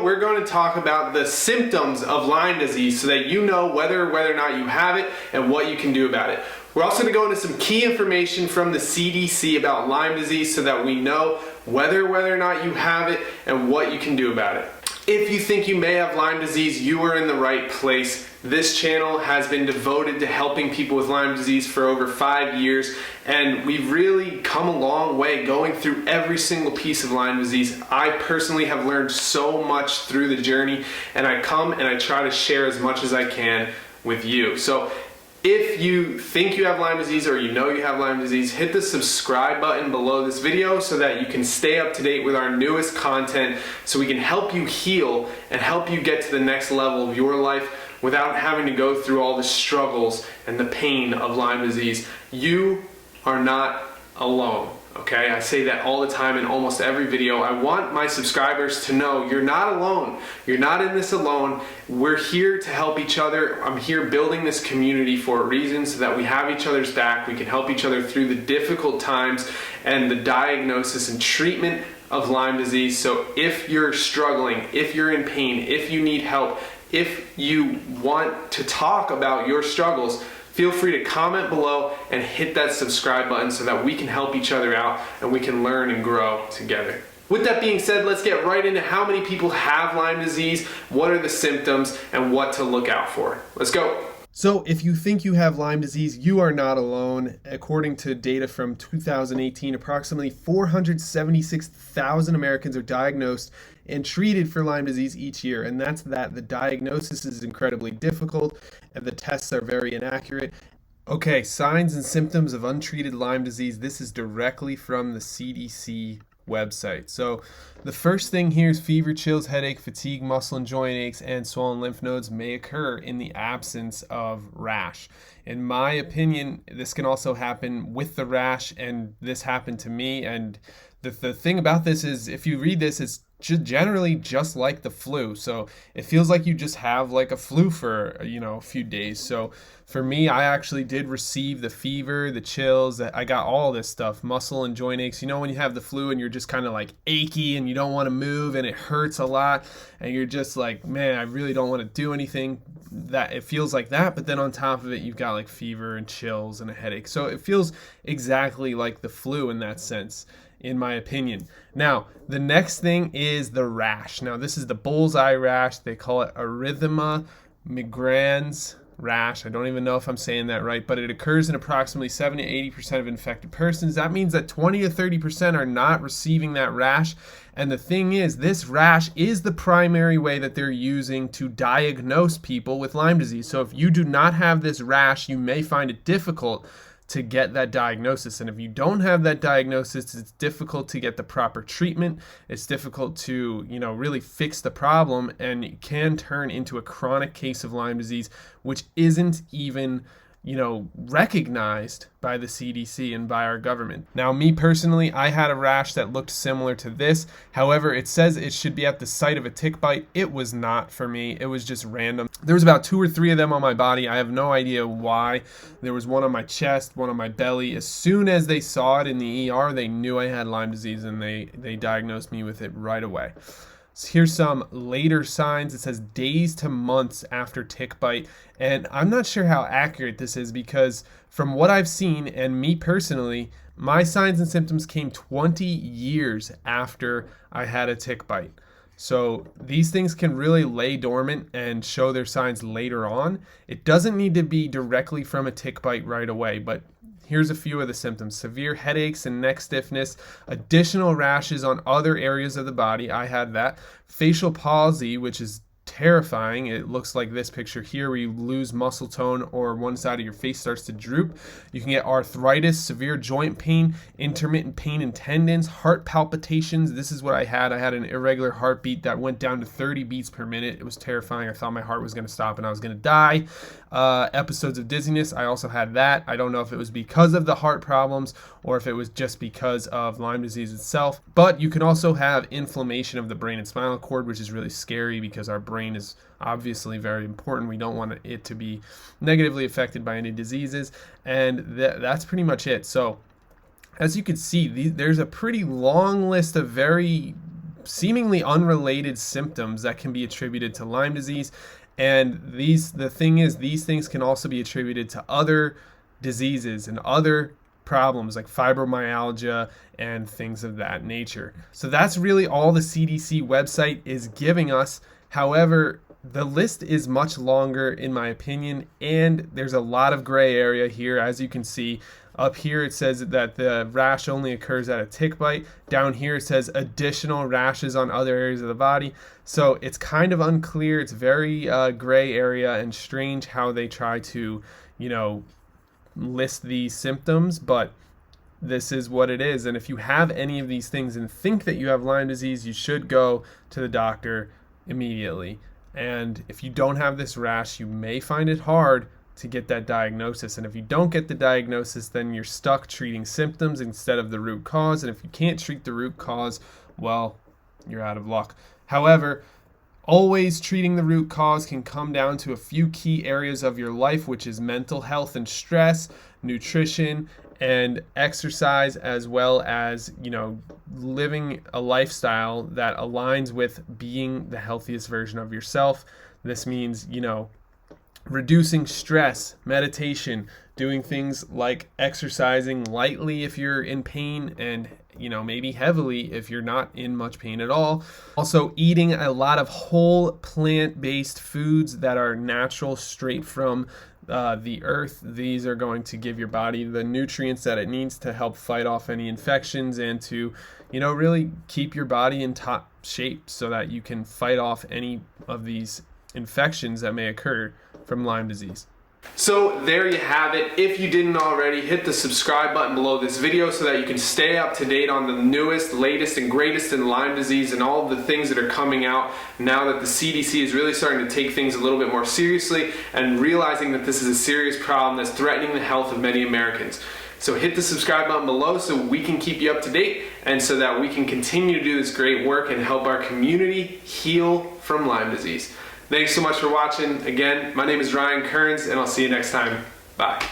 We're going to talk about the symptoms of Lyme disease so that you know whether or not you have it and what you can do about it. We're also going to go into some key information from the CDC about Lyme disease so that we know whether or not you have it and what you can do about it. If you think you may have Lyme disease, you are in the right place. This channel has been devoted to helping people with Lyme disease for over 5 years, and we've really come a long way going through every single piece of Lyme disease. I personally have learned so much through the journey, and I come and I try to share as much as I can with you. So if you think you have Lyme disease or you know you have Lyme disease, hit the subscribe button below this video so that you can stay up to date with our newest content so we can help you heal and help you get to the next level of your life without having to go through all the struggles and the pain of Lyme disease. You are not alone. Okay, I say that all the time in almost every video. I want my subscribers to know you're not alone. You're not in this alone. We're here to help each other. I'm here building this community for a reason so that we have each other's back. We can help each other through the difficult times and the diagnosis and treatment of Lyme disease. So if you're struggling, if you're in pain, if you need help, if you want to talk about your struggles, feel free to comment below and hit that subscribe button so that we can help each other out and we can learn and grow together. With that being said, let's get right into how many people have Lyme disease, what are the symptoms, and what to look out for. Let's go. So if you think you have Lyme disease, you are not alone. According to data from 2018, approximately 476,000 Americans are diagnosed and treated for Lyme disease each year. And that's that. The diagnosis is incredibly difficult and the tests are very inaccurate. Okay, signs and symptoms of untreated Lyme disease. This is directly from the CDC website. So the first thing here is fever, chills, headache, fatigue, muscle and joint aches, and swollen lymph nodes may occur in the absence of rash. In my opinion, this can also happen with the rash, and this happened to me. And the thing about this is, if you read this, it's generally just like the flu. So it feels like you just have like a flu for, a few days. So for me, I actually did receive the fever, the chills, I got all this stuff, muscle and joint aches. When you have the flu and you're just kind of like achy and you don't want to move and it hurts a lot and you're just like, man, I really don't want to do anything. That it feels like that, but then on top of it, you've got like fever and chills and a headache. So it feels exactly like the flu in that sense, in my opinion. Now, the next thing is the rash. Now, this is the bullseye rash. They call it Erythema migrans rash. I don't even know if I'm saying that right, but it occurs in approximately 70 to 80% of infected persons. That means that 20 to 30% are not receiving that rash. And the thing is, this rash is the primary way that they're using to diagnose people with Lyme disease. So if you do not have this rash, you may find it difficult to get that diagnosis. And if you don't have that diagnosis, it's difficult to get the proper treatment. It's difficult to, really fix the problem, and it can turn into a chronic case of Lyme disease, which isn't even recognized by the CDC and by our government. Now, me personally, I had a rash that looked similar to this. However, it says it should be at the site of a tick bite. It was not for me. It was just random. There was about 2 or 3 of them on my body. I have no idea why. There was one on my chest, one on my belly. As soon as they saw it in the ER, they knew I had Lyme disease and they diagnosed me with it right away. So here's some later signs. It says days to months after tick bite. And I'm not sure how accurate this is because from what I've seen, and me personally, my signs and symptoms came 20 years after I had a tick bite. So these things can really lay dormant and show their signs later on. It doesn't need to be directly from a tick bite right away, but here's a few of the symptoms: severe headaches and neck stiffness, additional rashes on other areas of the body. I had that. Facial palsy, which is terrifying. It looks like this picture here where you lose muscle tone or one side of your face starts to droop. You can get arthritis, severe joint pain, intermittent pain in tendons, heart palpitations. This is what I had. I had an irregular heartbeat that went down to 30 beats per minute. It was terrifying. I thought my heart was going to stop and I was going to die. Episodes of dizziness. I also had that. I don't know if it was because of the heart problems or if it was just because of Lyme disease itself. But you can also have inflammation of the brain and spinal cord, which is really scary because our brain is obviously very important. We don't want it to be negatively affected by any diseases. And that's pretty much it. So as you can see, there's a pretty long list of very seemingly unrelated symptoms that can be attributed to Lyme disease. And the thing is, these things can also be attributed to other diseases and other problems like fibromyalgia and things of that nature. So that's really all the CDC website is giving us. However, the list is much longer in my opinion, and there's a lot of gray area here. As you can see up here, it says that the rash only occurs at a tick bite. Down here it says additional rashes on other areas of the body. So it's kind of unclear. It's very gray area and strange how they try to, list these symptoms, but this is what it is. And if you have any of these things and think that you have Lyme disease, you should go to the doctor immediately. And if you don't have this rash, you may find it hard to get that diagnosis. And if you don't get the diagnosis, then you're stuck treating symptoms instead of the root cause. And if you can't treat the root cause, well, you're out of luck. However, always treating the root cause can come down to a few key areas of your life, which is mental health and stress, nutrition, and exercise, as well as, living a lifestyle that aligns with being the healthiest version of yourself. This means, reducing stress, meditation, doing things like exercising lightly if you're in pain, and maybe heavily if you're not in much pain at all. Also, eating a lot of whole plant-based foods that are natural, straight from the earth. These are going to give your body the nutrients that it needs to help fight off any infections and to, really keep your body in top shape so that you can fight off any of these infections that may occur from Lyme disease. So there you have it. If you didn't already, hit the subscribe button below this video so that you can stay up to date on the newest, latest, and greatest in Lyme disease and all of the things that are coming out now that the CDC is really starting to take things a little bit more seriously and realizing that this is a serious problem that's threatening the health of many Americans. So hit the subscribe button below so we can keep you up to date and so that we can continue to do this great work and help our community heal from Lyme disease. Thanks so much for watching. Again, my name is Ryan Kearns, and I'll see you next time. Bye.